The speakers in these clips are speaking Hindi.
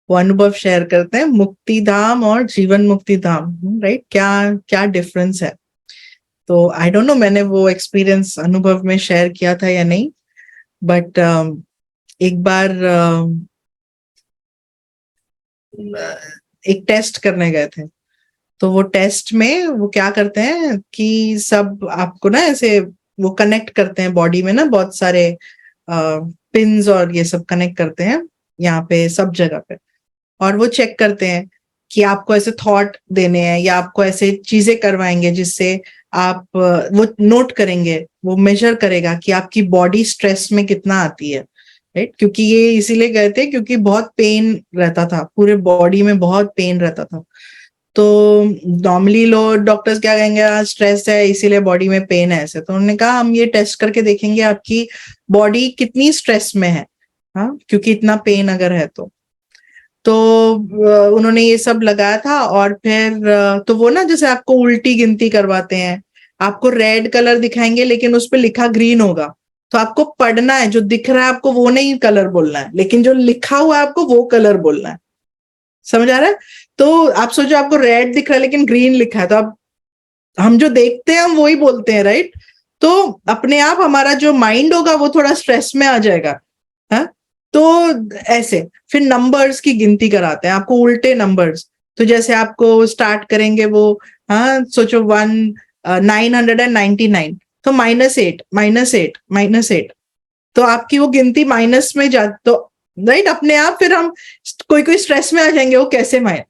वो अनुभव शेयर करते हैं, मुक्ति धाम और जीवन मुक्ति धाम, राइट? क्या क्या डिफरेंस है? तो आई डोंट नो मैंने वो एक्सपीरियंस अनुभव में शेयर किया था या नहीं, बट एक बार एक टेस्ट करने गए थे। तो वो टेस्ट में वो क्या करते हैं कि सब आपको ना ऐसे वो कनेक्ट करते हैं बॉडी में ना, बहुत सारे पिन्स और ये सब कनेक्ट करते हैं यहाँ पे सब जगह पे, और वो चेक करते हैं कि आपको ऐसे थॉट देने हैं या आपको ऐसे चीजें करवाएंगे जिससे आप वो नोट करेंगे, वो मेजर करेगा कि आपकी बॉडी स्ट्रेस में कितना आती है, राइट? क्योंकि ये इसीलिए गए थे क्योंकि बहुत पेन रहता था, पूरे बॉडी में बहुत पेन रहता था। तो नॉर्मली लोग डॉक्टर्स क्या कहेंगे, स्ट्रेस है इसीलिए बॉडी में पेन है ऐसे। तो उन्होंने कहा हम ये टेस्ट करके देखेंगे आपकी बॉडी कितनी स्ट्रेस में है, हाँ, क्योंकि इतना पेन अगर है तो उन्होंने ये सब लगाया था। और फिर तो वो ना जैसे आपको उल्टी गिनती करवाते हैं, आपको रेड कलर दिखाएंगे लेकिन उस पर लिखा ग्रीन होगा, तो आपको पढ़ना है, जो दिख रहा है आपको वो नहीं कलर बोलना है, लेकिन जो लिखा हुआ है आपको वो कलर बोलना है। समझ आ रहा है? तो आप सोचो आपको रेड दिख रहा है लेकिन ग्रीन लिखा है, तो आप हम जो देखते हैं हम वही बोलते हैं, राइट? तो अपने आप हमारा जो माइंड होगा वो थोड़ा स्ट्रेस में आ जाएगा, है? तो ऐसे फिर नंबर्स की गिनती कराते हैं आपको, उल्टे नंबर्स। तो जैसे आपको स्टार्ट करेंगे वो, हाँ, सोचो 999, तो -8 -8 -8, तो आपकी वो गिनती माइनस में जा, तो राइट अपने आप फिर हम कोई कोई स्ट्रेस में आ जाएंगे, वो कैसे माइनस।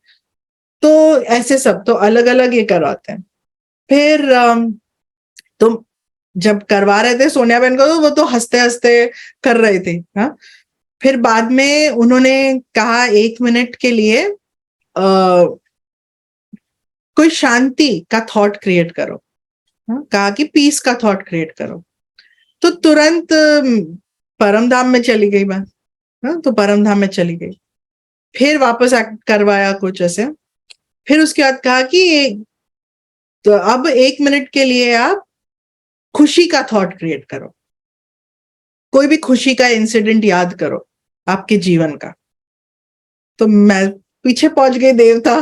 तो ऐसे सब तो अलग अलग ये करवाते हैं। फिर तो जब करवा रहे थे सोनिया बहन को तो वो तो हंसते हंसते कर रहे थे, हाँ। फिर बाद में उन्होंने कहा 1 मिनट के लिए कोई शांति का थॉट क्रिएट करो, हाँ? कहा कि पीस का थॉट क्रिएट करो। तो तुरंत परम धाम में चली गई बात, हाँ? तो परम धाम में चली गई। फिर वापस करवाया कुछ ऐसे। फिर उसके बाद कहा कि तो अब 1 मिनट के लिए आप खुशी का थॉट क्रिएट करो, कोई भी खुशी का इंसिडेंट याद करो आपके जीवन का। तो मैं पीछे पहुंच गई देवता,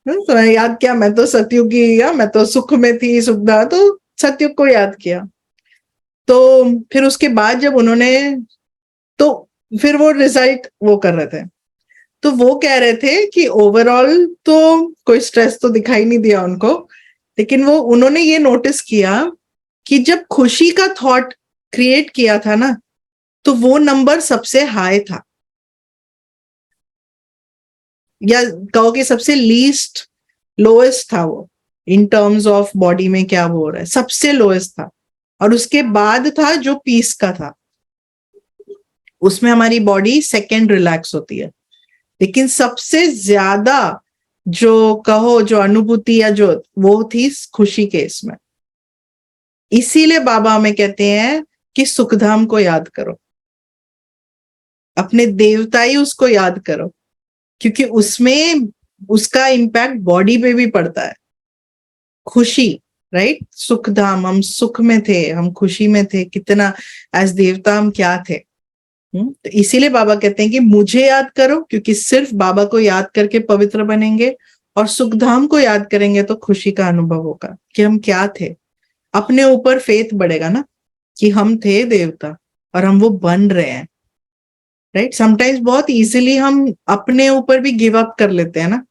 तो मैं याद किया, मैं तो सतयुग की, या मैं तो सुख में थी, सुखदा, तो सतयुग को याद किया। तो फिर उसके बाद जब उन्होंने, तो फिर वो रिजल्ट वो कर रहे थे, तो वो कह रहे थे कि ओवरऑल तो कोई स्ट्रेस तो दिखाई नहीं दिया उनको, लेकिन वो उन्होंने ये नोटिस किया कि जब खुशी का थॉट क्रिएट किया था ना, तो वो नंबर सबसे हाई था, या कहो कि सबसे लीस्ट लोएस्ट था वो, इन टर्म्स ऑफ बॉडी में क्या वो हो रहा है, सबसे लोएस्ट था। और उसके बाद था जो पीस का था, उसमें हमारी बॉडी सेकेंड रिलैक्स होती है। लेकिन सबसे ज्यादा जो कहो जो अनुभूति या जो वो थी खुशी के इसमें। इसीलिए बाबा हमें कहते हैं कि सुखधाम को याद करो, अपने देवताई उसको याद करो, क्योंकि उसमें उसका इम्पैक्ट बॉडी पे भी पड़ता है। खुशी, राइट? सुखधाम, हम सुख में थे, हम खुशी में थे, कितना एज देवता हम क्या थे। तो इसीलिए बाबा कहते हैं कि मुझे याद करो, क्योंकि सिर्फ बाबा को याद करके पवित्र बनेंगे, और सुखधाम को याद करेंगे तो खुशी का अनुभव होगा कि हम क्या थे। अपने ऊपर फेथ बढ़ेगा ना, कि हम थे देवता और हम वो बन रहे हैं, राइट? समटाइम्स बहुत इजीली हम अपने ऊपर भी गिव अप कर लेते हैं ना,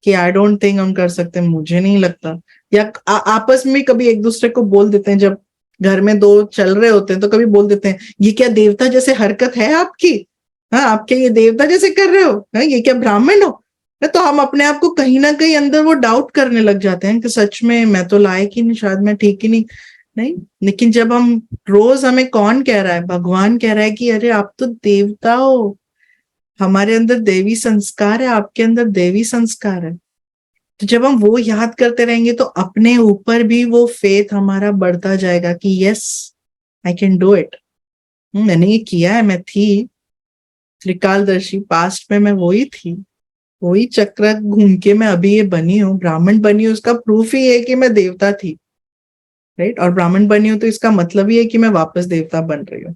कि आई डोंट थिंक हम कर सकते, मुझे नहीं लगता। या आपस में कभी एक दूसरे को बोल देते हैं, जब घर में दो चल रहे होते हैं तो कभी बोल देते हैं, ये क्या देवता जैसे हरकत है आपकी, हाँ, आप क्या ये देवता जैसे कर रहे हो, हाँ, ये क्या ब्राह्मण हो? तो हम अपने आप को कहीं ना कहीं अंदर वो डाउट करने लग जाते हैं कि सच में मैं तो लायक ही नहीं, शायद मैं ठीक ही नहीं। नहीं, लेकिन जब हम रोज, हमें कौन कह रहा है? भगवान कह रहा है कि अरे आप तो देवता हो, हमारे अंदर देवी संस्कार है, आपके अंदर देवी संस्कार है। तो जब हम वो याद करते रहेंगे तो अपने ऊपर भी वो फेथ हमारा बढ़ता जाएगा कि yes, I can do it, मैंने ये किया है, मैं थी त्रिकालदर्शी, पास्ट में मैं वही थी, वही चक्र घूम के मैं अभी ये बनी हूँ, ब्राह्मण बनी हूँ। उसका प्रूफ ही है कि मैं देवता थी, राइट? और ब्राह्मण बनी हूँ तो इसका मतलब ही है कि मैं वापस देवता बन रही हूँ।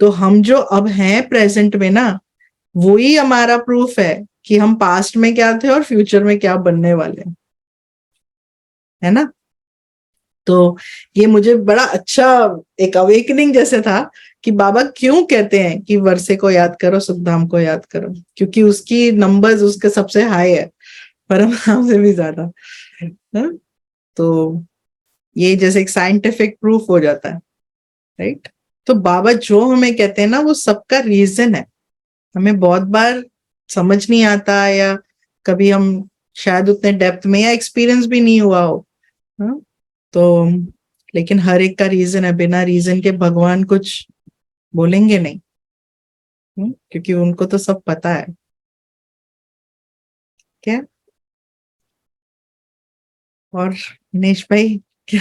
तो हम जो अब हैं प्रेजेंट में ना, वही हमारा प्रूफ है कि हम पास्ट में क्या थे और फ्यूचर में क्या बनने वाले हैं, है ना। तो ये मुझे बड़ा अच्छा एक अवेकनिंग जैसे था कि बाबा क्यों कहते हैं कि वर्षे को याद करो, सुखधाम को याद करो, क्योंकि उसकी नंबर्स उसके सबसे हाई है, परमधाम से भी ज्यादा। हाँ? तो ये जैसे एक साइंटिफिक प्रूफ हो जाता है, राइट। तो बाबा जो हमें कहते हैं ना, वो सबका रीजन है। हमें बहुत बार समझ नहीं आता, या कभी हम शायद उतने डेप्थ में या एक्सपीरियंस भी नहीं हुआ हो। हाँ? तो लेकिन हर एक का रीजन है, बिना रीजन के भगवान कुछ बोलेंगे नहीं। क्योंकि उनको तो सब पता है। क्या? और दिनेश भाई क्या?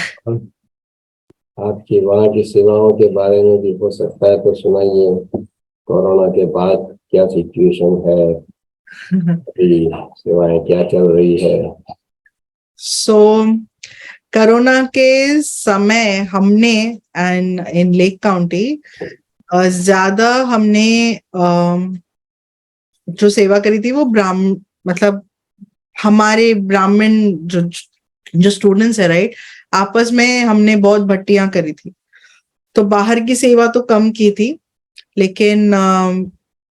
आपकी वहाँ की सेवाओं के बारे में भी हो सकता है तो सुनाइए। कोरोना के बाद क्या सिचुएशन है, अभी सेवाएं क्या चल रही है? सो कोरोना के समय हमने एंड इन लेक काउंटी ज्यादा हमने जो सेवा करी थी वो ब्राह्मण, मतलब हमारे ब्राह्मण जो जो स्टूडेंट्स है, राइट, आपस में हमने बहुत भट्टियां करी थी। तो बाहर की सेवा तो कम की थी, लेकिन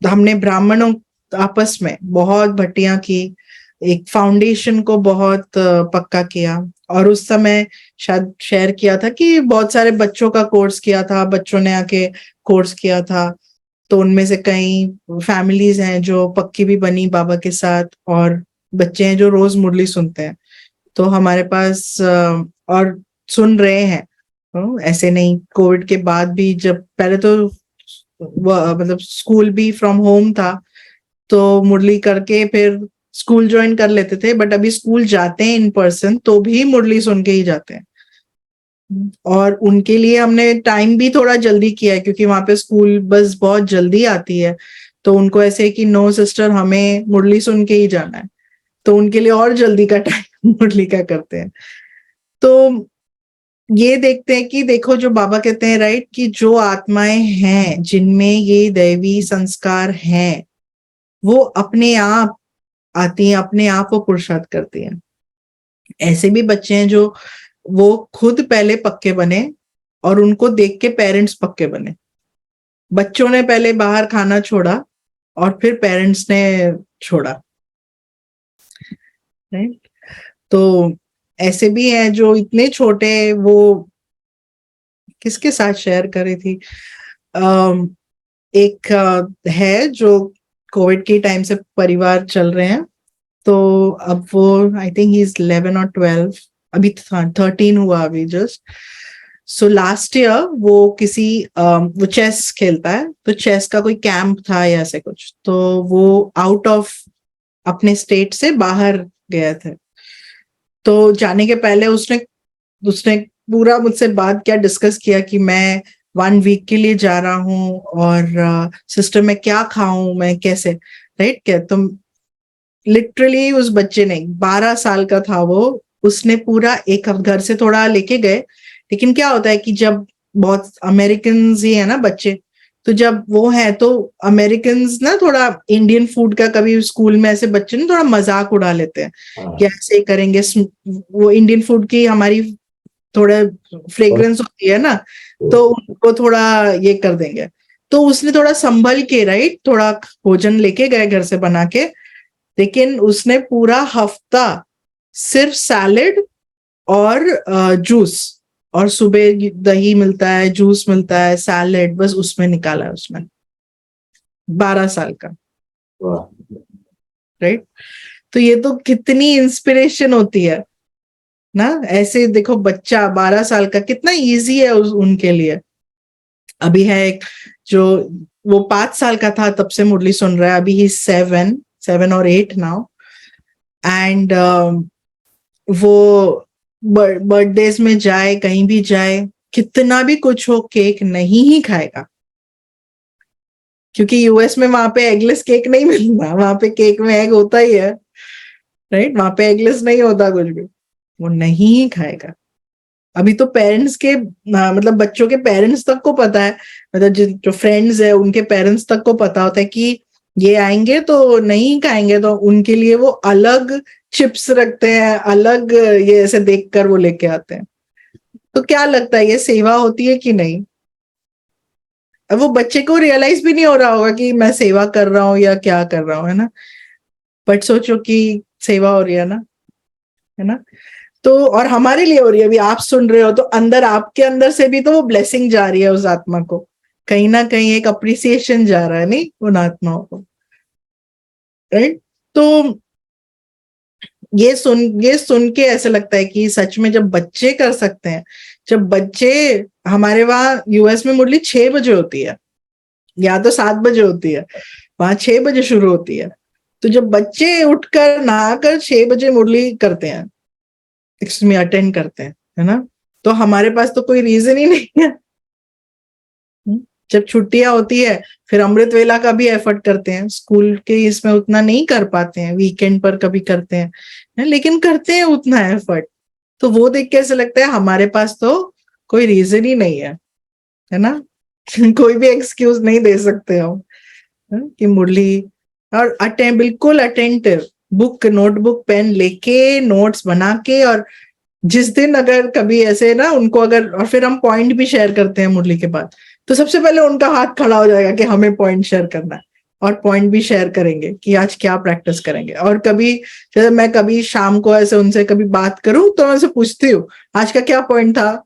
हमने ब्राह्मणों आपस में बहुत भट्टियां की, एक फाउंडेशन को बहुत पक्का किया। और उस समय शायद शेयर किया था कि बहुत सारे बच्चों का कोर्स किया था, बच्चों ने आके कोर्स किया था। तो उनमें से कई फैमिलीज हैं जो पक्की भी बनी बाबा के साथ, और बच्चे हैं जो रोज मुरली सुनते हैं। तो हमारे पास और सुन रहे हैं। ऐसे नहीं, कोविड के बाद भी, जब पहले तो मतलब स्कूल भी फ्रॉम होम था, तो मुरली करके फिर स्कूल ज्वाइन कर लेते थे, बट अभी स्कूल जाते हैं इन पर्सन तो भी मुरली सुन के ही जाते हैं। और उनके लिए हमने टाइम भी थोड़ा जल्दी किया है, क्योंकि वहां पे स्कूल बस बहुत जल्दी आती है। तो उनको ऐसे है कि नो सिस्टर, हमें मुरली सुन के ही जाना है। तो उनके लिए और जल्दी का टाइम मुरली का करते हैं। तो ये देखते हैं कि देखो, जो बाबा कहते हैं, राइट, कि जो आत्माएं हैं जिनमें ये दैवी संस्कार हैं, वो अपने आप आती हैं, अपने आप वो पुरुषार्थ करती हैं। ऐसे भी बच्चे हैं जो वो खुद पहले पक्के बने और उनको देख के पेरेंट्स पक्के बने। बच्चों ने पहले बाहर खाना छोड़ा और फिर पेरेंट्स ने छोड़ा, राइट। तो ऐसे भी हैं जो इतने छोटे, वो किसके साथ शेयर करी थी, एक है जो कोविड के टाइम से परिवार चल रहे हैं। तो अब वो, आई थिंक ही इज 11 और 12, अभी 13 हुआ अभी जस्ट। सो लास्ट ईयर वो किसी वो चेस खेलता है, तो चेस का कोई कैंप था या ऐसे कुछ, तो वो आउट ऑफ अपने स्टेट से बाहर गए थे। तो जाने के पहले उसने उसने पूरा मुझसे बात क्या डिस्कस किया कि मैं 1 वीक के लिए जा रहा हूँ, और सिस्टर मैं क्या खाऊं, मैं कैसे, राइट। क्या तुम लिटरली, उस बच्चे ने 12 साल का था वो, उसने पूरा एक घर से थोड़ा लेके गए। लेकिन क्या होता है कि जब बहुत अमेरिकन ही है ना बच्चे, तो जब वो है तो अमेरिकन ना थोड़ा इंडियन फूड का, कभी स्कूल में ऐसे बच्चे ना थोड़ा मजाक उड़ा लेते हैं कि ऐसे करेंगे। वो इंडियन फूड की हमारी थोड़ा फ्रेग्रेंस होती है ना, तो उनको थोड़ा ये कर देंगे। तो उसने थोड़ा संभल के, राइट, थोड़ा भोजन लेके गए घर से बना के। लेकिन उसने पूरा हफ्ता सिर्फ सैलेड और जूस, और सुबह दही मिलता है, जूस मिलता है, सैलेड, बस उसमें निकाला है उसने, 12 साल का, राइट। तो ये तो कितनी इंस्पिरेशन होती है ना। ऐसे देखो, बच्चा 12 साल का कितना इजी है उनके लिए। अभी है एक जो, वो 5 साल का था तब से मुरली सुन रहा है, अभी ही 7 और 8 नाउ। एंड वो बर्थडेज में जाए, कहीं भी जाए, कितना भी कुछ हो, केक नहीं ही खाएगा। क्योंकि यूएस में वहां पे एगलेस केक नहीं मिलता, वहां पे केक में एग होता ही है, राइट। वहां पे एगलेस नहीं होता कुछ भी, वो नहीं ही खाएगा। अभी तो पेरेंट्स के मतलब बच्चों के पेरेंट्स तक को पता है, मतलब जो फ्रेंड्स है उनके पेरेंट्स तक को पता होता है कि ये आएंगे तो नहीं खाएंगे, तो उनके लिए वो अलग चिप्स रखते हैं, अलग ये ऐसे देखकर वो लेके आते हैं। तो क्या लगता है ये सेवा होती है कि नहीं? अब वो बच्चे को रियलाइज भी नहीं हो रहा होगा कि मैं सेवा कर रहा हूँ या क्या कर रहा हूँ, है ना, बट सोचो कि सेवा हो रही है ना, है ना। तो और हमारे लिए हो रही है, अभी आप सुन रहे हो तो अंदर, आपके अंदर से भी तो वो ब्लेसिंग जा रही है उस आत्मा को, कहीं ना कहीं एक अप्रिसिएशन जा रहा है नहीं उन आत्माओं को, राइट। तो ये सुन के ऐसे लगता है कि सच में जब बच्चे कर सकते हैं, जब बच्चे, हमारे वहां यूएस में मुरली 6 बजे होती है, या तो 7 बजे होती है, वहां 6 बजे शुरू होती है। तो जब बच्चे उठकर नहाकर 6 बजे मुरली करते हैं, इसमें अटेंड करते हैं, है ना, तो हमारे पास तो कोई रीजन ही नहीं है। जब छुट्टियां होती है फिर अमृत वेला का भी एफर्ट करते हैं, स्कूल के इसमें उतना नहीं कर पाते हैं, वीकेंड पर कभी करते हैं, लेकिन करते हैं उतना एफर्ट। तो वो देख के ऐसा लगता है हमारे पास तो कोई रीजन ही नहीं है ना। कोई भी एक्सक्यूज नहीं दे सकते हम, कि मुरली, और बिल्कुल अटेंटिव, बुक नोटबुक पेन लेके नोट्स बना के, और जिस दिन अगर कभी ऐसे ना उनको अगर, और फिर हम पॉइंट भी शेयर करते हैं मुरली के बाद, तो सबसे पहले उनका हाथ खड़ा हो जाएगा कि हमें पॉइंट शेयर करना है, और पॉइंट भी शेयर करेंगे कि आज क्या प्रैक्टिस करेंगे। और कभी जैसे मैं कभी शाम को ऐसे उनसे कभी बात करूं तो मैं उनसे पूछती हूँ आज का क्या पॉइंट था,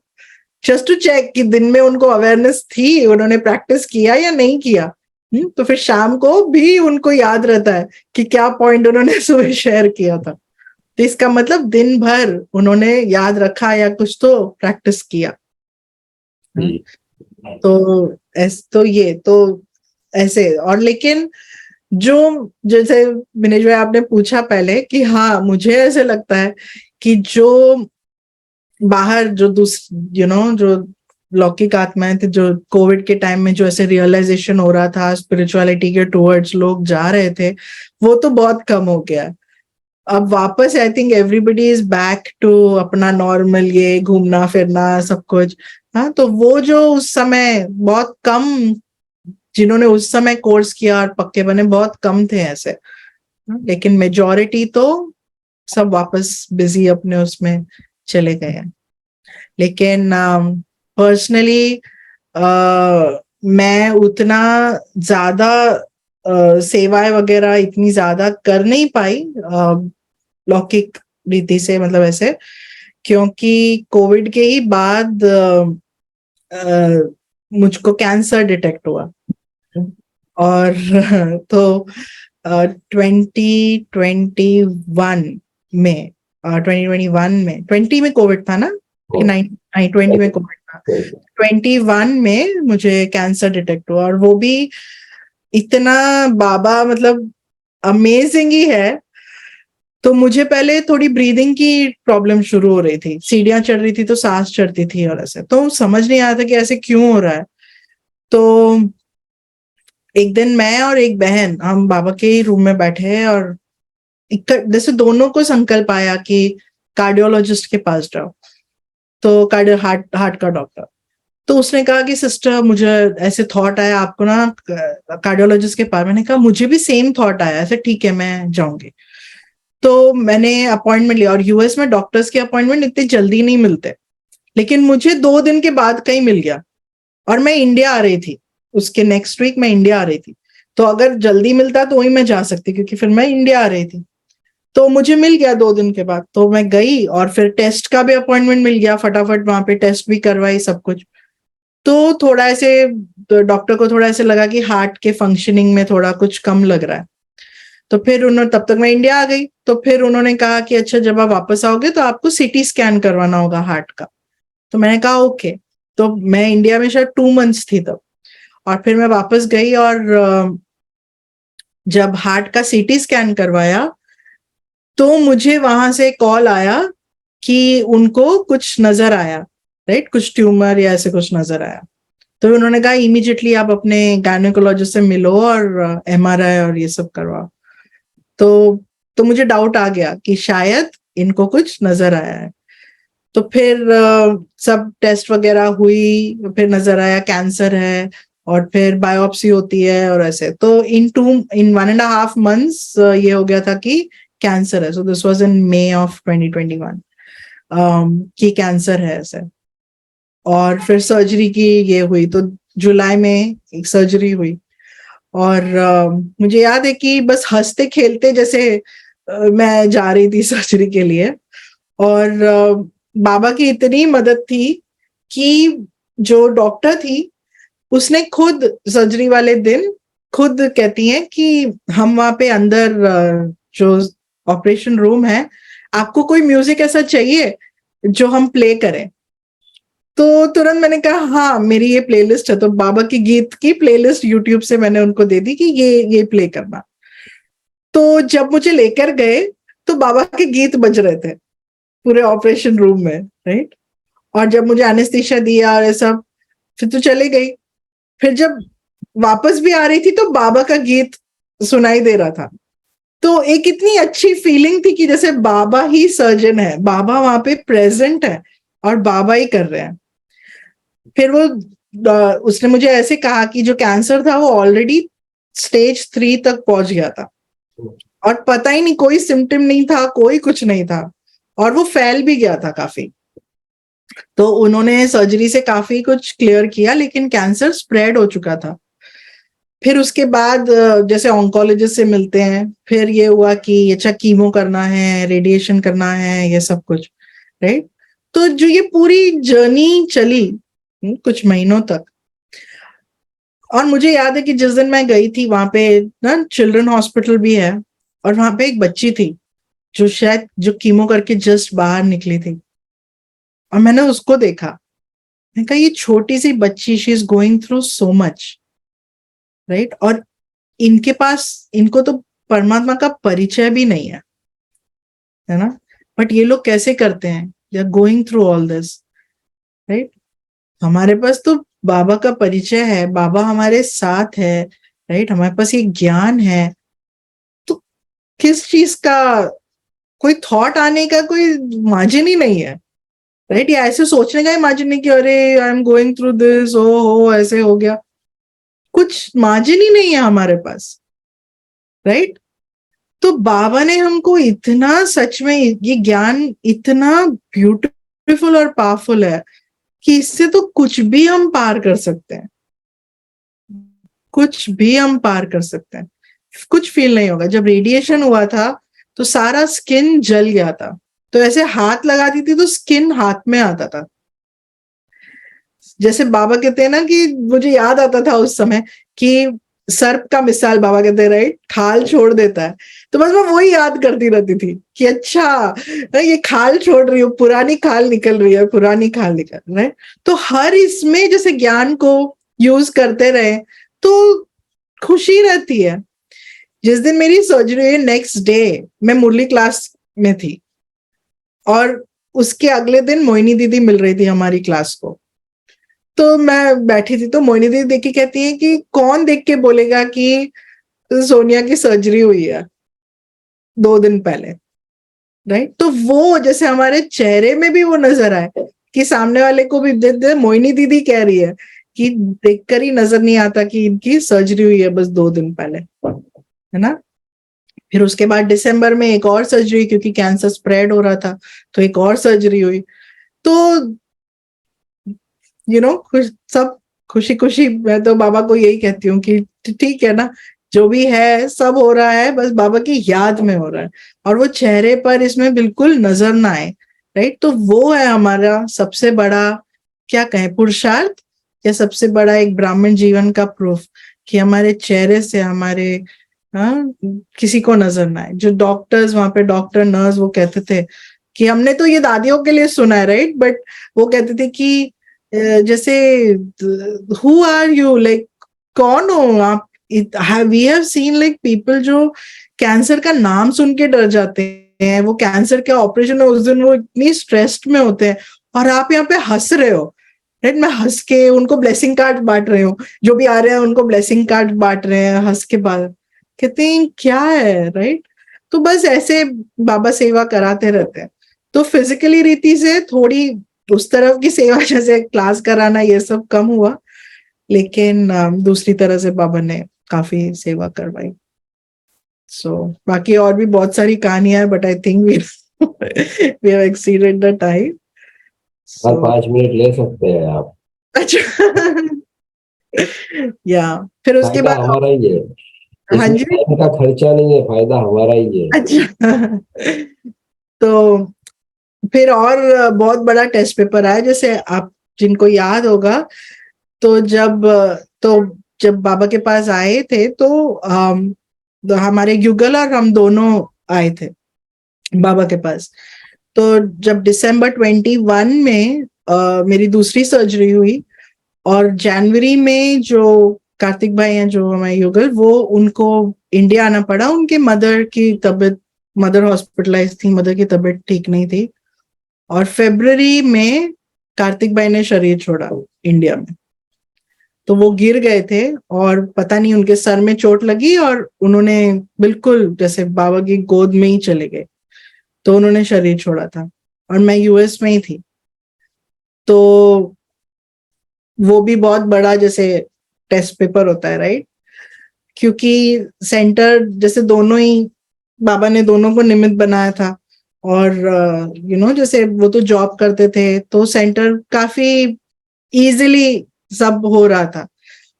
जस्ट टू चेक कि दिन में उनको अवेयरनेस थी, उन्होंने प्रैक्टिस किया या नहीं किया। तो फिर शाम को भी उनको याद रहता है कि क्या पॉइंट उन्होंने सुबह शेयर किया था। तो इसका मतलब दिन भर उन्होंने याद रखा या कुछ तो प्रैक्टिस किया। तो ये तो ऐसे। और लेकिन जो, जैसे विनेश भाई आपने पूछा पहले कि हाँ मुझे ऐसे लगता है कि जो बाहर जो जो लौकिक आत्माएं थे, जो कोविड के टाइम में जो ऐसे रियलाइजेशन हो रहा था स्पिरिचुअलिटी के टुवर्ड्स लोग जा रहे थे, वो तो बहुत कम हो गया। अब वापस I think everybody is back to अपना नॉर्मल, ये घूमना फिरना सब कुछ। हाँ, तो वो जो उस समय बहुत कम, जिन्होंने उस समय कोर्स किया और पक्के बने बहुत कम थे ऐसे, लेकिन मेजॉरिटी तो सब वापस बिजी अपने उसमें चले गए हैं। लेकिन पर्सनली मैं उतना ज्यादा सेवाएं वगैरह इतनी ज्यादा कर नहीं पाई लौकिक रीति से, मतलब ऐसे, क्योंकि कोविड के ही बाद मुझको कैंसर डिटेक्ट हुआ। और तो 2020 में कोविड था ना, कि 20 में कोविड था, 21 में मुझे कैंसर डिटेक्ट हुआ। और वो भी इतना, बाबा मतलब अमेजिंग ही है। तो मुझे पहले थोड़ी ब्रीदिंग की प्रॉब्लम शुरू हो रही थी, सीढ़ियां चढ़ रही थी तो सांस चढ़ती थी और ऐसे, तो समझ नहीं आया था कि ऐसे क्यों हो रहा है। तो एक दिन मैं और एक बहन हम बाबा के ही रूम में बैठे, और जैसे दोनों को संकल्प आया कि कार्डियोलॉजिस्ट के पास जाओ, तो हार्ट का डॉक्टर। तो उसने कहा कि सिस्टर मुझे ऐसे थॉट आया आपको ना कार्डियोलॉजिस्ट के पास। मैंने कहा मुझे भी सेम थॉट आया, ऐसे ठीक है मैं जाऊंगी। तो मैंने अपॉइंटमेंट लिया, और यूएस में डॉक्टर्स के अपॉइंटमेंट इतने जल्दी नहीं मिलते, लेकिन मुझे 2 दिन के बाद कहीं मिल गया। और मैं इंडिया आ रही थी, उसके नेक्स्ट वीक मैं इंडिया आ रही थी, तो अगर जल्दी मिलता तो वही मैं जा सकती, क्योंकि फिर मैं इंडिया आ रही थी। तो मुझे मिल गया 2 दिन के बाद, तो मैं गई, और फिर टेस्ट का भी अपॉइंटमेंट मिल गया फटाफट, वहां पे टेस्ट भी करवाई सब कुछ। तो थोड़ा ऐसे डॉक्टर को थोड़ा ऐसे लगा कि हार्ट के फंक्शनिंग में थोड़ा कुछ कम लग रहा है। तो फिर उन्होंने, तब तक मैं इंडिया आ गई, तो फिर उन्होंने कहा कि अच्छा जब आप वापस आओगे तो आपको सीटी स्कैन करवाना होगा हार्ट का। तो मैंने कहा ओके। तो मैं इंडिया में शायद 2 मंथ्स थी तब, और फिर मैं वापस गई, और जब हार्ट का सीटी स्कैन करवाया तो मुझे वहां से कॉल आया कि उनको कुछ नजर आया, राइट, कुछ ट्यूमर या ऐसे कुछ नजर आया। तो उन्होंने कहा इमीडिएटली आप अपने गायनेकोलॉजिस्ट से मिलो और एमआरआई और ये सब करवाओ। तो मुझे डाउट आ गया कि शायद इनको कुछ नजर आया है। तो फिर सब टेस्ट वगैरह हुई, फिर नजर आया कैंसर है, और फिर बायोप्सी होती है और ऐसे। तो इन 1.5 months ये हो गया था कि कैंसर है। So this was in May of 2021 कि कैंसर है ऐसे। और फिर सर्जरी की ये हुई, तो जुलाई में एक सर्जरी हुई। और मुझे याद है कि बस हंसते खेलते जैसे मैं जा रही थी सर्जरी के लिए, और बाबा की इतनी मदद थी कि जो डॉक्टर थी उसने खुद सर्जरी वाले दिन खुद कहती हैं कि हम वहां पे अंदर जो ऑपरेशन रूम है, आपको कोई म्यूजिक ऐसा चाहिए जो हम प्ले करें? तो तुरंत मैंने कहा हाँ, मेरी ये प्लेलिस्ट है। तो बाबा की गीत की प्लेलिस्ट यूट्यूब से मैंने उनको दे दी कि ये प्ले करना। तो जब मुझे लेकर गए तो बाबा के गीत बज रहे थे पूरे ऑपरेशन रूम में, राइट। और जब मुझे एनेस्थीसिया दिया और सब, फिर तो चले गई। फिर जब वापस भी आ रही थी तो बाबा का गीत सुनाई दे रहा था। तो एक इतनी अच्छी फीलिंग थी कि जैसे बाबा ही सर्जन है, बाबा वहां पे प्रेजेंट है और बाबा ही कर रहे हैं। फिर वो उसने मुझे ऐसे कहा कि जो कैंसर था वो ऑलरेडी स्टेज 3 तक पहुंच गया था, और पता ही नहीं, कोई सिम्टम नहीं था, कोई कुछ नहीं था, और वो फैल भी गया था काफी। तो उन्होंने सर्जरी से काफी कुछ क्लियर किया, लेकिन कैंसर स्प्रेड हो चुका था। फिर उसके बाद जैसे ऑन्कोलॉजिस्ट से मिलते हैं, फिर ये हुआ कि अच्छा कीमो करना है, रेडिएशन करना है, ये सब कुछ, राइट। तो जो ये पूरी जर्नी चली कुछ महीनों तक। और मुझे याद है कि जिस दिन मैं गई थी वहां पे ना, चिल्ड्रन हॉस्पिटल भी है, और वहां पे एक बच्ची थी जो शायद जो कीमो करके जस्ट बाहर निकली थी, और मैंने उसको देखा। मैंने कहा ये छोटी सी बच्ची, she is going through so much, right. और इनके पास, इनको तो परमात्मा का परिचय भी नहीं है ना, बट ये लोग कैसे करते हैं, they are going through all this, right. हमारे पास तो बाबा का परिचय है, बाबा हमारे साथ है, राइट। हमारे पास ये ज्ञान है, तो किस चीज का कोई थॉट आने का कोई मार्जिन ही नहीं है, राइट। या ऐसे सोचने का इमेजिन नहीं कि अरे I am going through this, ओ हो ऐसे हो गया, कुछ मार्जिन ही नहीं है हमारे पास, राइट। तो बाबा ने हमको इतना, सच में ये ज्ञान इतना ब्यूटीफुल और पावरफुल है कि इससे तो कुछ भी हम पार कर सकते हैं, कुछ भी हम पार कर सकते हैं। कुछ फील नहीं होगा। जब रेडिएशन हुआ था तो सारा स्किन जल गया था, तो ऐसे हाथ लगाती थी तो स्किन हाथ में आता था। जैसे बाबा कहते हैं ना, कि मुझे याद आता था उस समय कि सर्प का मिसाल बाबा कहते हैं, राइट, खाल छोड़ देता है। तो बस मैं वही याद करती रहती थी कि अच्छा ये खाल छोड़ रही हूँ, पुरानी खाल निकल रही है, पुरानी खाल निकल रही है। तो हर इसमें जैसे ज्ञान को यूज करते रहे तो खुशी रहती है। जिस दिन मेरी सर्जरी हुई, नेक्स्ट डे मैं मुरली क्लास में थी, और उसके अगले दिन मोहिनी दीदी मिल रही थी हमारी क्लास को। तो मैं बैठी थी, तो मोहिनी दीदी देख के कहती है कि कौन देख के बोलेगा कि सोनिया की सर्जरी हुई है 2 दिन पहले, राइट। तो वो जैसे हमारे चेहरे में भी वो नजर आए कि सामने वाले को भी मोहिनी दीदी कह रही है कि देखकर ही नजर नहीं आता कि इनकी सर्जरी हुई है बस 2 दिन पहले, है ना। फिर उसके बाद दिसंबर में एक और सर्जरी, क्योंकि कैंसर स्प्रेड हो रहा था तो एक और सर्जरी हुई। तो सब खुशी खुशी, मैं तो बाबा को यही कहती हूँ कि ठीक है ना, जो भी है सब हो रहा है बस बाबा की याद में हो रहा है, और वो चेहरे पर इसमें बिल्कुल नजर ना आए, राइट। तो वो है हमारा सबसे बड़ा, क्या कहें, पुरुषार्थ, या सबसे बड़ा एक ब्राह्मण जीवन का प्रूफ, कि हमारे चेहरे से हमारे, हाँ, किसी को नजर ना आए। जो डॉक्टर्स वहां पे, डॉक्टर नर्स, वो कहते थे कि हमने तो ये दादियों के लिए सुना है, राइट, बट वो कहते थे कि जैसे हु आर यू, लाइक कौन हो आप। We have seen like people जो कैंसर का नाम सुन के डर जाते हैं, वो कैंसर के ऑपरेशन है उस दिन वो इतनी स्ट्रेस्ड में होते हैं, और आप यहाँ पे हंस रहे हो, राइट। मैं हंस के उनको ब्लेसिंग कार्ड बांट रही हूँ, जो भी आ रहे हैं उनको ब्लेसिंग कार्ड बांट रहे हैं हंस के बाद, कहते हैं क्या है, राइट। तो बस ऐसे बाबा सेवा कराते रहते हैं। तो फिजिकली रीति से थोड़ी उस तरफ की सेवा, जैसे क्लास कराना, ये सब कम हुआ, लेकिन दूसरी तरह से बाबा ने काफी सेवा करवाई। सो बाकी और भी बहुत सारी कहानियां हैं, but I think we have exceeded the time. हर 5 मिनट ले सकते हैं आप। अच्छा। या फिर उसके फायदा बाद, हमारा ही है, हाँ इसमें जी, टाइम का खर्चा नहीं है, फायदा हमारा ही है। अच्छा। तो फिर और बहुत बड़ा टेस्ट पेपर आया, जैसे आप जिनको याद होगा, तो तो जब बाबा के पास आए थे तो हमारे युगल और हम दोनों आए थे बाबा के पास। तो जब दिसंबर 21 में मेरी दूसरी सर्जरी हुई, और जनवरी में जो कार्तिक भाई हैं जो हमारे युगल, वो उनको इंडिया आना पड़ा, उनके मदर हॉस्पिटलाइज थी, मदर की तबीयत ठीक नहीं थी। और फरवरी में कार्तिक भाई ने शरीर छोड़ा इंडिया में। तो वो गिर गए थे और पता नहीं उनके सर में चोट लगी, और उन्होंने बिल्कुल जैसे बाबा की गोद में ही चले गए, तो उन्होंने शरीर छोड़ा था। और मैं यूएस में ही थी, तो वो भी बहुत बड़ा जैसे टेस्ट पेपर होता है, राइट? क्योंकि सेंटर जैसे दोनों ही, बाबा ने दोनों को निमित्त बनाया था, और जैसे वो तो जॉब करते थे, तो सेंटर काफी इजीली सब हो रहा था।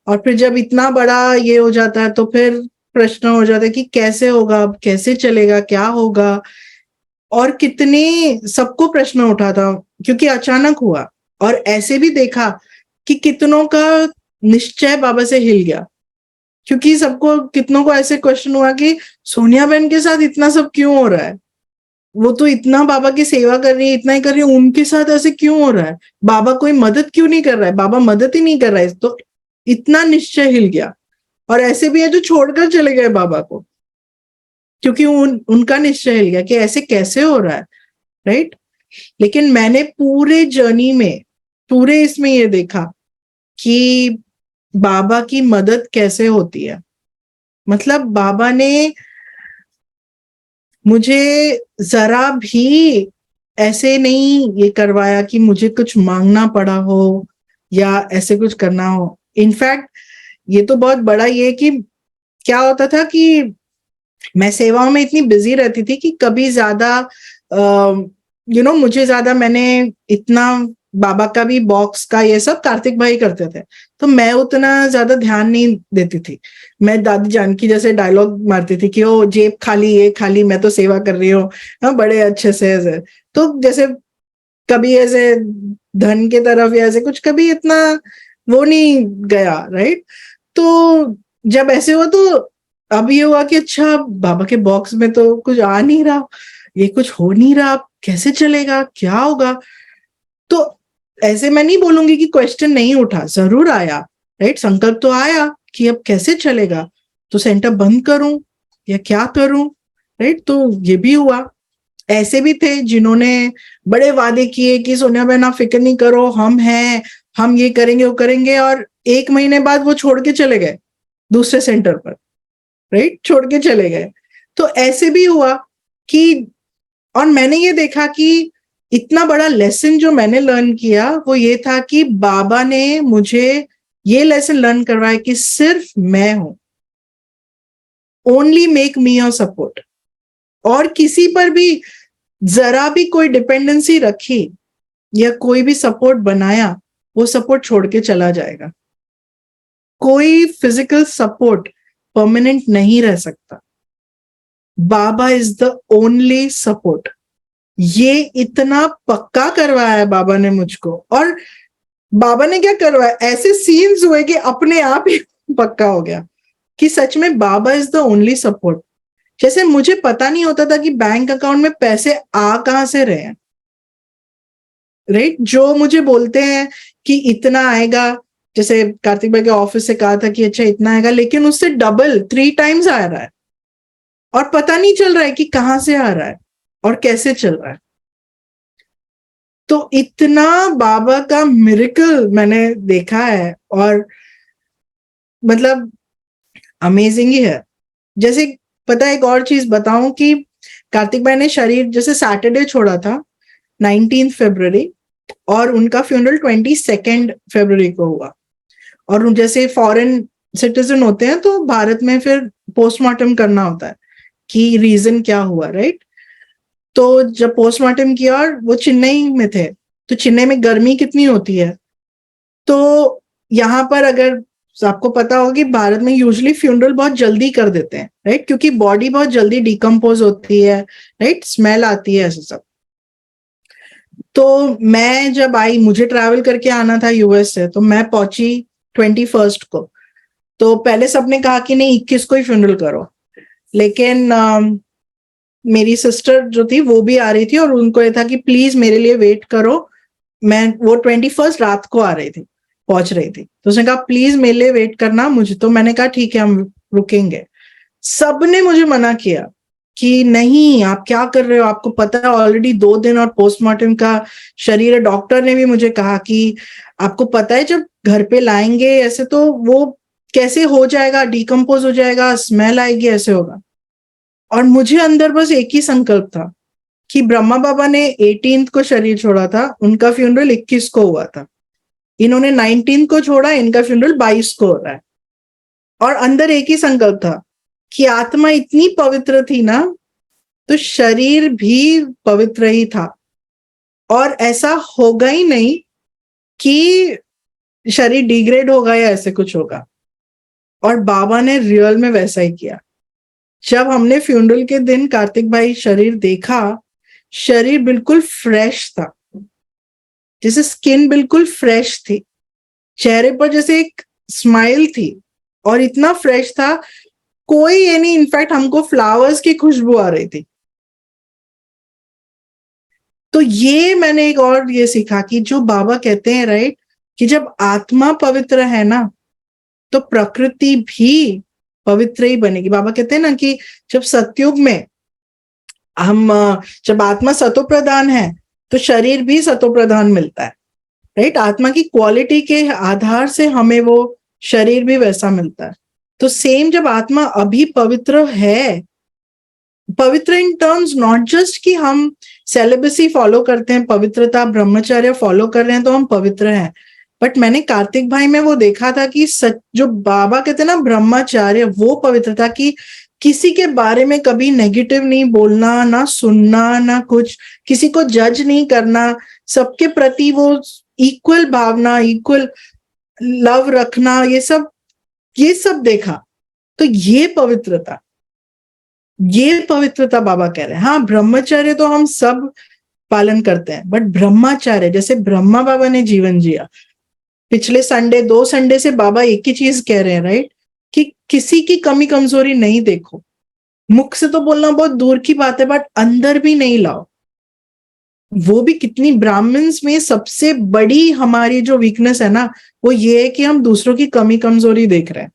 और फिर जब इतना बड़ा ये हो जाता है, तो फिर प्रश्न हो जाता है कि कैसे होगा, अब कैसे चलेगा, क्या होगा। और कितने सबको प्रश्न उठा था, क्योंकि अचानक हुआ। और ऐसे भी देखा कि कितनों का निश्चय बाबा से हिल गया, क्योंकि सबको, कितनों को ऐसे क्वेश्चन हुआ कि सोनिया बहन के साथ इतना सब क्यों हो रहा है, वो तो इतना बाबा की सेवा कर रही है, इतना ही कर रही है, उनके साथ ऐसे क्यों हो रहा है, बाबा कोई मदद क्यों नहीं कर रहा है, बाबा मदद ही नहीं कर रहा है। तो इतना निश्चय हिल गया। और ऐसे भी है जो छोड़कर चले गए बाबा को, क्योंकि उनका निश्चय हिल गया कि ऐसे कैसे हो रहा है, राइट? लेकिन मैंने पूरे जर्नी में, पूरे इसमें ये देखा कि बाबा की मदद कैसे होती है। मतलब बाबा ने मुझे जरा भी ऐसे नहीं ये करवाया कि मुझे कुछ मांगना पड़ा हो या ऐसे कुछ करना हो। इनफैक्ट ये तो बहुत बड़ा ये कि क्या होता था कि मैं सेवाओं में इतनी बिजी रहती थी कि कभी ज्यादा मुझे ज्यादा, मैंने इतना बाबा का भी बॉक्स का ये सब कार्तिक भाई करते थे, तो मैं उतना ज्यादा ध्यान नहीं देती थी। मैं दादी जानकी जैसे डायलॉग मारती थी कि ओ जेब खाली, ये खाली, मैं तो सेवा कर रही हूँ, हाँ बड़े अच्छे से ऐसे। तो जैसे कभी ऐसे धन के तरफ या ऐसे कुछ कभी इतना वो नहीं गया, राइट? तो जब ऐसे हुआ, तो अब ये हुआ कि अच्छा, बाबा के बॉक्स में तो कुछ आ नहीं रहा, ये कुछ हो नहीं रहा, कैसे चलेगा, क्या होगा? तो ऐसे मैं नहीं बोलूंगी कि क्वेश्चन नहीं उठा, जरूर आया, राइट? संकल्प तो आया कि अब कैसे चलेगा, तो सेंटर बंद करूं या क्या करूं, राइट? तो ये भी हुआ। ऐसे भी थे जिन्होंने बड़े वादे किए कि सोनिया बहन आप फिक्र नहीं करो, हम हैं, हम ये करेंगे वो करेंगे, और 1 महीने बाद वो छोड़ के चले गए दूसरे सेंटर पर, राइट? छोड़ के चले गए। तो ऐसे भी हुआ कि, और मैंने ये देखा कि इतना बड़ा लेसन जो मैंने लर्न किया वो ये था कि बाबा ने मुझे ये लेसन लर्न करवाया कि सिर्फ मैं हूं, only make me your support. और किसी पर भी जरा भी कोई डिपेंडेंसी रखी या कोई भी सपोर्ट बनाया, वो सपोर्ट छोड़ के चला जाएगा। कोई फिजिकल सपोर्ट परमानेंट नहीं रह सकता। बाबा इज द ओनली सपोर्ट। ये इतना पक्का करवाया है बाबा ने मुझको। और बाबा ने क्या करवाया, ऐसे सीन्स हुए कि अपने आप ही पक्का हो गया कि सच में बाबा इज द ओनली सपोर्ट। जैसे मुझे पता नहीं होता था कि बैंक अकाउंट में पैसे आ कहां से रहे हैं, राइट? जो मुझे बोलते हैं कि इतना आएगा, जैसे कार्तिक भाई के ऑफिस से कहा था कि अच्छा इतना आएगा, लेकिन उससे डबल 3 टाइम्स आ रहा है, और पता नहीं चल रहा है कि कहां से आ रहा है और कैसे चल रहा है। तो इतना बाबा का मिरेकल मैंने देखा है, और मतलब अमेजिंग ही है। जैसे पता है, एक और चीज बताऊं कि कार्तिक भाई ने शरीर जैसे सैटरडे छोड़ा था 19 फरवरी, और उनका फ्यूनरल 22 फरवरी को हुआ। और जैसे फॉरेन सिटीजन होते हैं तो भारत में फिर पोस्टमार्टम करना होता है कि रीजन क्या हुआ, राइट। तो जब पोस्टमार्टम किया और वो चेन्नई में थे, तो चेन्नई में गर्मी कितनी होती है, तो यहाँ पर अगर आपको पता होगा कि भारत में यूजुअली फ्यूनरल बहुत जल्दी कर देते हैं, राइट, क्योंकि बॉडी बहुत जल्दी डिकम्पोज होती है, राइट, स्मेल आती है, ऐसे सब। तो मैं जब आई, मुझे ट्रैवल करके आना था यूएस से, तो मैं पहुंची 21 को। तो पहले सबने कहा कि नहीं 21 को ही फ्यूनरल करो, लेकिन मेरी सिस्टर जो थी वो भी आ रही थी और उनको ये था कि प्लीज मेरे लिए वेट करो। वो 21 रात को आ रही थी, पहुंच रही थी, तो उसने कहा प्लीज मेरे लिए वेट करना मुझे। तो मैंने कहा ठीक है, हम रुकेंगे। सबने मुझे मना किया कि नहीं आप क्या कर रहे हो, आपको पता है ऑलरेडी 2 दिन और पोस्टमार्टम का शरीर है। डॉक्टर ने भी मुझे कहा कि आपको पता है जब घर पे लाएंगे ऐसे तो वो कैसे हो जाएगा, डिकम्पोज हो जाएगा, स्मेल आएगी, ऐसे होगा। और मुझे अंदर बस एक ही संकल्प था कि ब्रह्मा बाबा ने 18 को शरीर छोड़ा था, उनका फ्यूनरल 21 को हुआ था, इन्होंने 19 को छोड़ा, इनका फ्यूनरल 22 को हो रहा है। और अंदर एक ही संकल्प था कि आत्मा इतनी पवित्र थी ना, तो शरीर भी पवित्र ही था, और ऐसा होगा ही नहीं कि शरीर डिग्रेड होगा या ऐसे कुछ होगा। और बाबा ने रियल में वैसा ही किया। जब हमने फ्यूनरल के दिन कार्तिक भाई शरीर देखा, शरीर बिल्कुल फ्रेश था, जैसे स्किन बिल्कुल फ्रेश थी, चेहरे पर जैसे एक स्माइल थी, और इतना फ्रेश था, कोई ये नहीं, इनफैक्ट हमको फ्लावर्स की खुशबू आ रही थी। तो ये मैंने एक और ये सीखा कि जो बाबा कहते हैं, राइट, कि जब आत्मा पवित्र है ना, तो प्रकृति भी पवित्र ही बनेगी। बाबा कहते हैं ना कि जब सतयुग में हम जब आत्मा सतो प्रधान है, तो शरीर भी सतो प्रधान मिलता है, राइट। आत्मा की क्वालिटी के आधार से हमें वो शरीर भी वैसा मिलता है। तो सेम जब आत्मा अभी पवित्र है, पवित्र इन टर्म्स नॉट जस्ट कि हम सेलिबसी फॉलो करते हैं, पवित्रता ब्रह्मचर्य फॉलो कर रहे हैं तो हम पवित्र हैं, बट मैंने कार्तिक भाई में वो देखा था कि सच जो बाबा कहते हैं ना ब्रह्मचार्य, वो पवित्रता की किसी के बारे में कभी नेगेटिव नहीं बोलना, ना सुनना, ना कुछ, किसी को जज नहीं करना, सबके प्रति वो इक्वल भावना, इक्वल लव रखना, ये सब देखा। तो ये पवित्रता बाबा कह रहे हैं। हाँ, ब्रह्मचर्य तो हम सब पालन करते हैं, बट ब्रह्मचार्य जैसे ब्रह्मा बाबा ने जीवन जिया, पिछले संडे 2 संडे से बाबा एक ही चीज कह रहे हैं, राइट, कि किसी की कमी कमजोरी नहीं देखो। मुख से तो बोलना बहुत दूर की बात है, बट अंदर भी नहीं लाओ। वो भी कितनी, ब्राह्मण्स में सबसे बड़ी हमारी जो वीकनेस है ना, वो ये है कि हम दूसरों की कमी कमजोरी देख रहे हैं।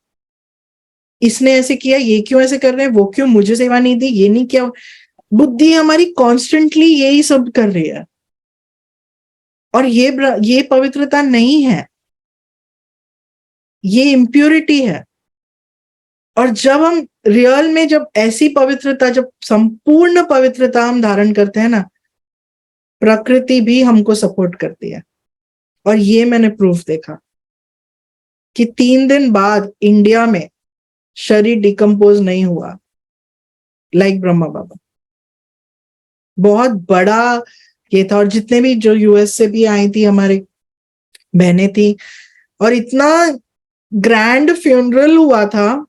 इसने ऐसे किया, ये क्यों ऐसे कर रहे हैं, वो क्यों मुझे सेवा नहीं दी, ये नहीं किया। बुद्धि हमारी कॉन्स्टेंटली यही सब कर रही है, और ये पवित्रता नहीं है, ये इम्प्योरिटी है। और जब हम रियल में, जब ऐसी पवित्रता, जब संपूर्ण पवित्रता हम धारण करते हैं ना, प्रकृति भी हमको सपोर्ट करती है। और ये मैंने प्रूफ देखा कि 3 दिन बाद इंडिया में शरीर डिकम्पोज नहीं हुआ, लाइक ब्रह्मा बाबा। बहुत बड़ा ये था। और जितने भी जो यूएस से भी आई थी हमारी बहनें थी, और इतना ग्रैंड फ्यूनरल हुआ था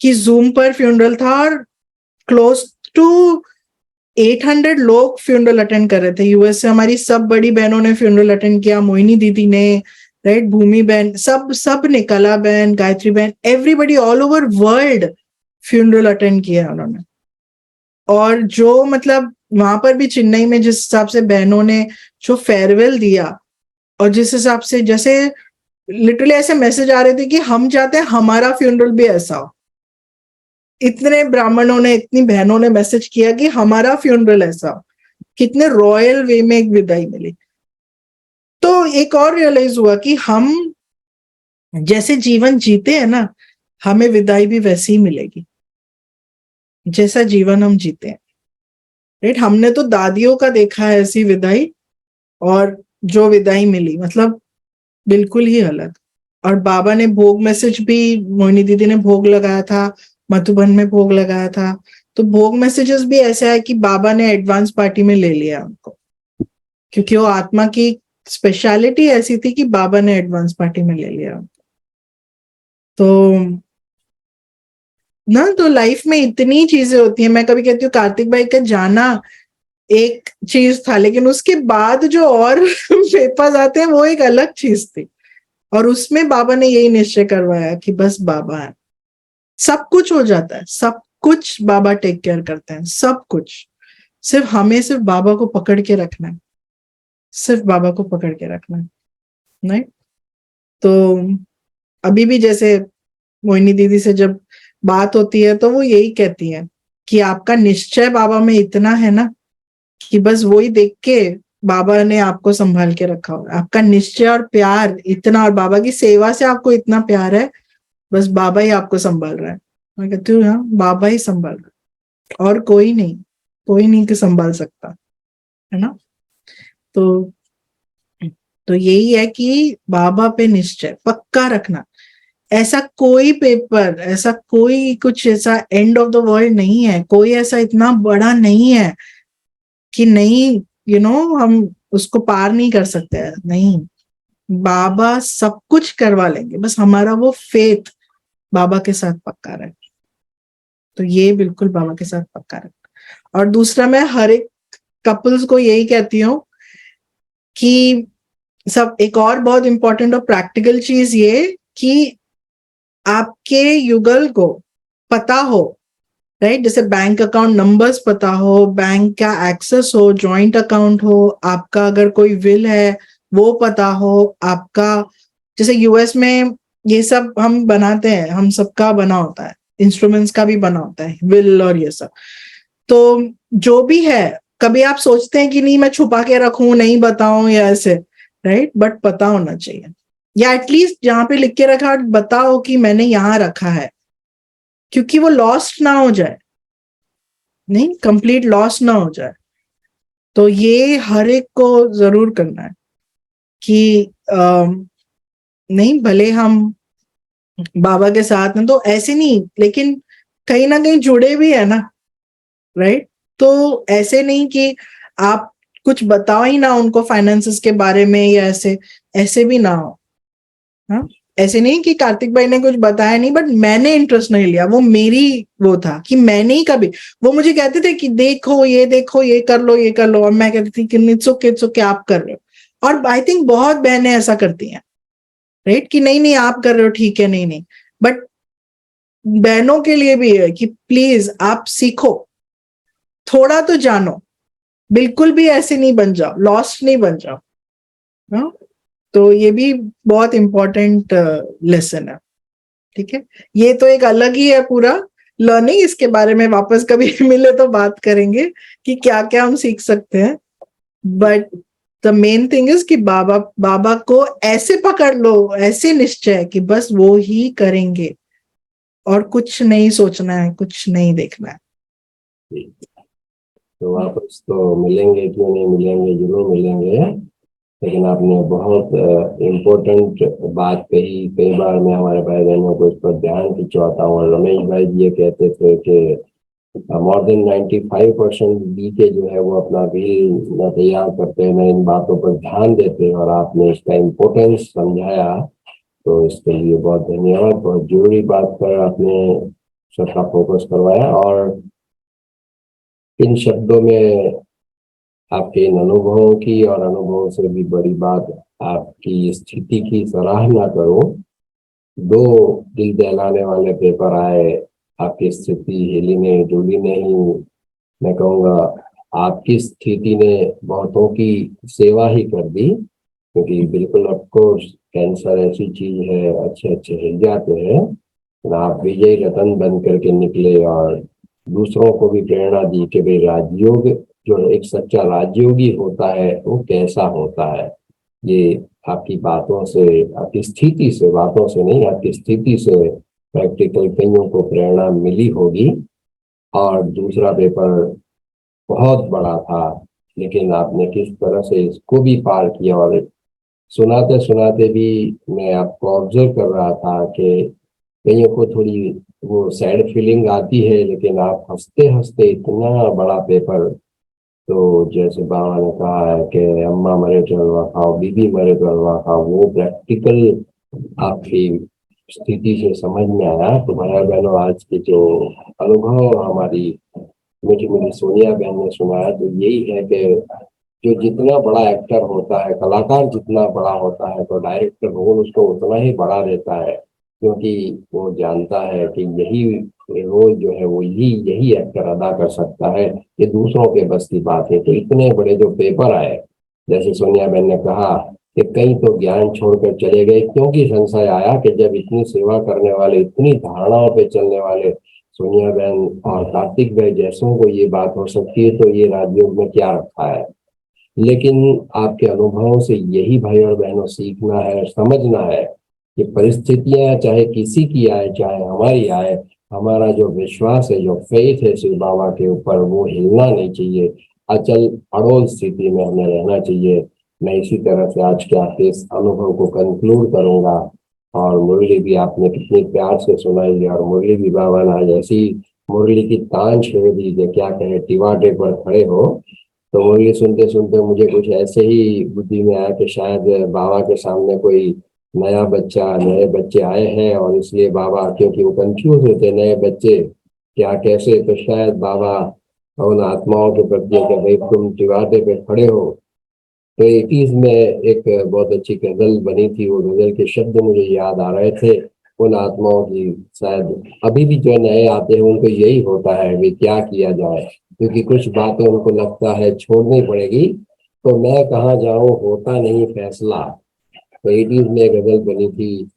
कि जूम पर फ्यूनरल था, और क्लोज टू 800 लोग फ्यूनरल अटेंड कर रहे थे यूएस से। हमारी सब बड़ी बहनों ने फ्यूनरल अटेंड किया, मोहिनी दीदी ने, राइट, भूमि बहन, सब ने, कला बहन, गायत्री बहन, everybody all over world funeral attend किया उन्होंने। और जो मतलब वहां पर भी चेन्नई में जिस हिसाब से बहनों ने जो फेयरवेल दिया, और जिस हिसाब से, जैसे लिटरली ऐसे मैसेज आ रहे थे कि हम चाहते हैं हमारा फ्यूनरल भी ऐसा हो। इतने ब्राह्मणों ने, इतनी बहनों ने मैसेज किया कि हमारा फ्यूनरल ऐसा हो। कितने रॉयल वे में एक विदाई मिली। तो एक और रियलाइज हुआ कि हम जैसे जीवन जीते हैं ना, हमें विदाई भी वैसी ही मिलेगी जैसा जीवन हम जीते हैं, राइट। हमने तो दादियों का देखा है ऐसी विदाई, और जो विदाई मिली मतलब बिल्कुल ही अलग। और बाबा ने भोग मैसेज भी, मोहिनी दीदी ने भोग लगाया था, मधुबन में भोग लगाया था, तो भोग मैसेजेस भी ऐसा है कि बाबा ने एडवांस पार्टी में ले लिया उनको, क्योंकि वो आत्मा की स्पेशलिटी ऐसी थी कि बाबा ने एडवांस पार्टी में ले लिया उनको। तो ना, तो लाइफ में इतनी चीजें होती हैं। मैं कभी कहती हूँ कार्तिक भाई का जाना एक चीज था, लेकिन उसके बाद जो और पेपर्स आते हैं वो एक अलग चीज थी। और उसमें बाबा ने यही निश्चय करवाया कि बस बाबा है, सब कुछ हो जाता है, सब कुछ बाबा टेक केयर करते हैं, सब कुछ। सिर्फ हमें सिर्फ बाबा को पकड़ के रखना है, सिर्फ बाबा को पकड़ के रखना है, नहीं? तो अभी भी जैसे मोहिनी दीदी से जब बात होती है तो वो यही कहती है कि आपका निश्चय बाबा में इतना है ना कि बस वही देख के बाबा ने आपको संभाल के रखा हो। आपका निश्चय और प्यार इतना, और बाबा की सेवा से आपको इतना प्यार है, बस बाबा ही आपको संभाल रहा है। मैं कहती हूँ हाँ, बाबा ही संभाल रहा है, और कोई नहीं, कोई नहीं कि संभाल सकता है ना। तो यही है कि बाबा पे निश्चय पक्का रखना। ऐसा कोई पेपर, ऐसा कोई कुछ ऐसा एंड ऑफ द वर्ल्ड नहीं है, कोई ऐसा इतना बड़ा नहीं है कि नहीं हम उसको पार नहीं कर सकते हैं, नहीं। बाबा सब कुछ करवा लेंगे, बस हमारा वो फेथ बाबा के साथ पक्का रहे। तो ये बिल्कुल बाबा के साथ पक्का रहे। और दूसरा, मैं हर एक कपल्स को यही कहती हूँ कि सब, एक और बहुत इंपॉर्टेंट और प्रैक्टिकल चीज ये कि आपके युगल को पता हो, राइट? जैसे बैंक अकाउंट नंबर्स पता हो, बैंक का एक्सेस हो, जॉइंट अकाउंट हो, आपका अगर कोई विल है वो पता हो, आपका जैसे यूएस में ये सब हम बनाते हैं, हम सबका बना होता है, इंस्ट्रूमेंट्स का भी बना होता है, विल और ये सब। तो जो भी है, कभी आप सोचते हैं कि नहीं मैं छुपा के रखूं, नहीं बताऊं या ऐसे, राइट? बट पता होना चाहिए, या एटलीस्ट जहां पे लिख के रखा बताओ कि मैंने यहां रखा है, क्योंकि वो लॉस्ट ना हो जाए, नहीं, कंप्लीट लॉस ना हो जाए। तो ये हर एक को जरूर करना है कि नहीं, भले हम बाबा के साथ हैं तो ऐसे नहीं, लेकिन कहीं ना कहीं जुड़े भी है ना, राइट? तो ऐसे नहीं कि आप कुछ बताओ ही ना उनको फाइनेंसेस के बारे में, या ऐसे ऐसे भी ना हो। हाँ, ऐसे नहीं कि कार्तिक भाई ने कुछ बताया नहीं बट मैंने इंटरेस्ट नहीं लिया, वो मेरी वो था कि मैंने ही कभी, वो मुझे कहते थे कि देखो ये कर लो, ये कर लो, और मैं कहती थी कि इट्स ओके आप कर रहे हो। और आई थिंक बहुत बहनें ऐसा करती हैं, राइट? कि नहीं नहीं आप कर रहे हो, ठीक है, नहीं नहीं। बट बहनों के लिए भी है कि प्लीज आप सीखो, थोड़ा तो जानो, बिल्कुल भी ऐसे नहीं बन जाओ, लॉस्ट नहीं बन जाओ। हाँ? तो ये भी बहुत इंपॉर्टेंट लेसन है, ठीक है? ये तो एक अलग ही है पूरा लर्निंग, इसके बारे में वापस कभी मिले तो बात करेंगे कि क्या क्या हम सीख सकते हैं। But the main thing is कि बाबा बाबा को ऐसे पकड़ लो, ऐसे निश्चय कि बस वो ही करेंगे, और कुछ नहीं सोचना है, कुछ नहीं देखना है। तो वापस तो मिलेंगे, क्यों नहीं मिलेंगे, जरूर मिलेंगे। लेकिन आपने बहुत इम्पोर्टेंट बात कही। कई बार मैं हमारे भाई बहनों को इस पर ध्यान खिंचवाता हूँ, और रमेश भाई जी ये कहते थे कि मोर देन 95% बीते जो है वो अपना बिल न तैयार करते हैं, न इन बातों पर ध्यान देते हैं, और आपने इसका इम्पोर्टेंस समझाया, तो इसके लिए बहुत धन्यवाद। बहुत जरूरी बात पर आपने सबका फोकस करवाया, और इन शब्दों में आपके इन अनुभवों की, और अनुभवों से भी बड़ी बात आपकी स्थिति की सराहना करूं। 2 दिल दहलाने वाले पेपर आए, आपकी स्थिति हिली नहीं डुली नहीं। मैं कहूँगा आपकी स्थिति ने बहुतों की सेवा ही कर दी, क्योंकि बिल्कुल ऑफकोर्स कैंसर ऐसी चीज है, अच्छे अच्छे हिल जाते हैं, लेकिन आप विजय रतन बन करके निकले, और दूसरों को भी प्रेरणा दी कि भाई राजयोग, जो एक सच्चा राजयोगी होता है वो कैसा होता है। ये आपकी बातों से, आपकी स्थिति से, बातों से नहीं, आपकी स्थिति से प्रैक्टिकल कईयों को प्रेरणा मिली होगी। और दूसरा पेपर बहुत बड़ा था, लेकिन आपने किस तरह से इसको भी पार किया, और सुनाते सुनाते भी मैं आपको ऑब्जर्व कर रहा था कि कईयों को थोड़ी वो सैड फीलिंग आती है, लेकिन आप हंसते हंसते इतना बड़ा पेपर, तो जैसे बाबा ने कहा है कि अम्मा मरे तो हलवा खाओ, बीबी मरे तो हलवा खाओ, वो प्रैक्टिकल आपकी स्थिति से समझ में आया। तो भाई बहनों, आज के जो अनुभव हमारी मीठी मीठी सोनिया बहन ने सुनाया, तो यही है कि जो जितना बड़ा एक्टर होता है, कलाकार जितना बड़ा होता है, तो डायरेक्टर रोल उसको उतना ही बड़ा रहता है, क्योंकि वो जानता है कि यही रोल जो है वो यही एक्टर अदा कर सकता है, ये दूसरों के बस की बात है। तो इतने बड़े जो पेपर आए, जैसे सोनिया बहन ने कहा कि कई तो ज्ञान छोड़कर चले गए, क्योंकि संशय आया कि जब इतनी सेवा करने वाले, इतनी धारणाओं पे चलने वाले सोनिया बहन और कार्तिक भाई जैसों को ये बात हो सकती है, तो ये राजयोग में क्या रखा है। लेकिन आपके अनुभवों से यही भाई और बहनों सीखना है, समझना है कि परिस्थितियां चाहे किसी की आए चाहे हमारी आए, हमारा जो विश्वास है, जो फेथ है शिव बाबा के ऊपर, वो हिलना नहीं चाहिए। अचल अड़ोल स्थिति में हमें रहना चाहिए। मैं इसी तरह से आज के आपके इस अनुभव को कंक्लूड करूंगा। और मुरली भी आपने कितनी प्यार से सुनाई, और मुरली भी बाबा ने आज ऐसी मुरली की तान छेड़ दी कि क्या कहे, टिवाटे पर खड़े हो। तो मुरली सुनते सुनते मुझे कुछ ऐसे ही बुद्धि में आया कि शायद बाबा के सामने कोई नए बच्चे आए हैं, और इसलिए बाबा, क्योंकि वो कंफ्यूज होते नए बच्चे क्या कैसे, तो शायद बाबा उन आत्माओं के प्रति कि भाई तुम टिवाटे पे खड़े हो। तो 80s में एक बहुत अच्छी गजल बनी थी, वो गजल के शब्द मुझे याद आ रहे थे उन आत्माओं की। शायद अभी भी जो नए आते हैं उनको यही होता है, वे क्या किया जाए, क्योंकि कुछ बातें उनको लगता है छोड़नी पड़ेगी। तो मैं कहाँ जाऊं, होता नहीं फैसला। तो 80s में गजल बनी थी,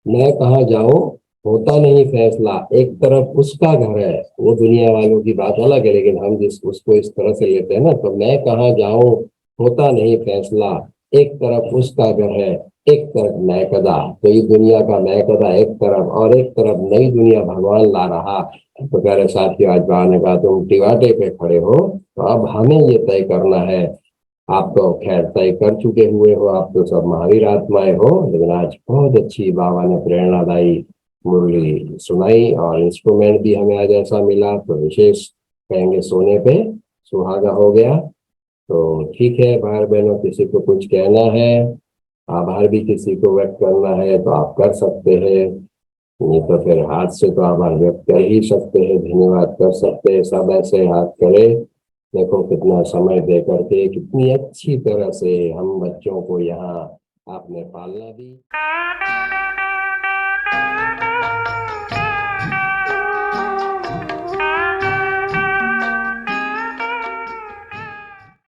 मैं कहाँ जाऊं, होता नहीं फैसला, एक तरफ उसका घर है। वो दुनिया वालों की बात अलग है, लेकिन हम जिस उसको इस तरह से लेते हैं ना, तो मैं कहाँ जाऊं, होता नहीं फैसला, एक तरफ उसका घर है, एक तरफ मैं कदा। तो ये दुनिया का मैं कदा एक तरफ, और एक तरफ नई दुनिया भगवान ला रहा। तो प्यारे साथियों, आज बाबा ने कहा तुम टिवाटे पे खड़े हो, तो अब हमें ये तय करना है। आप तो खैर तय कर चुके हुए हो, आप तो सब महावीर आत्माएं हो, लेकिन आज बहुत अच्छी बाबा ने प्रेरणादायी मुरली सुनाई, और इंस्ट्रूमेंट भी हमें आज ऐसा मिला, तो विशेष कहेंगे सोने पे सुहागा हो गया। तो ठीक है भाई बहनों, किसी को कुछ कहना है, आभार भी किसी को व्यक्त करना है तो आप कर सकते हैं, नहीं तो फिर हाथ से तो आभार व्यक्त कर ही सकते हैं, धन्यवाद कर सकते हैं। सब ऐसे हाथ करे, देखो कितना समय दे करके कितनी अच्छी तरह से हम बच्चों को यहाँ आपने पालना दी।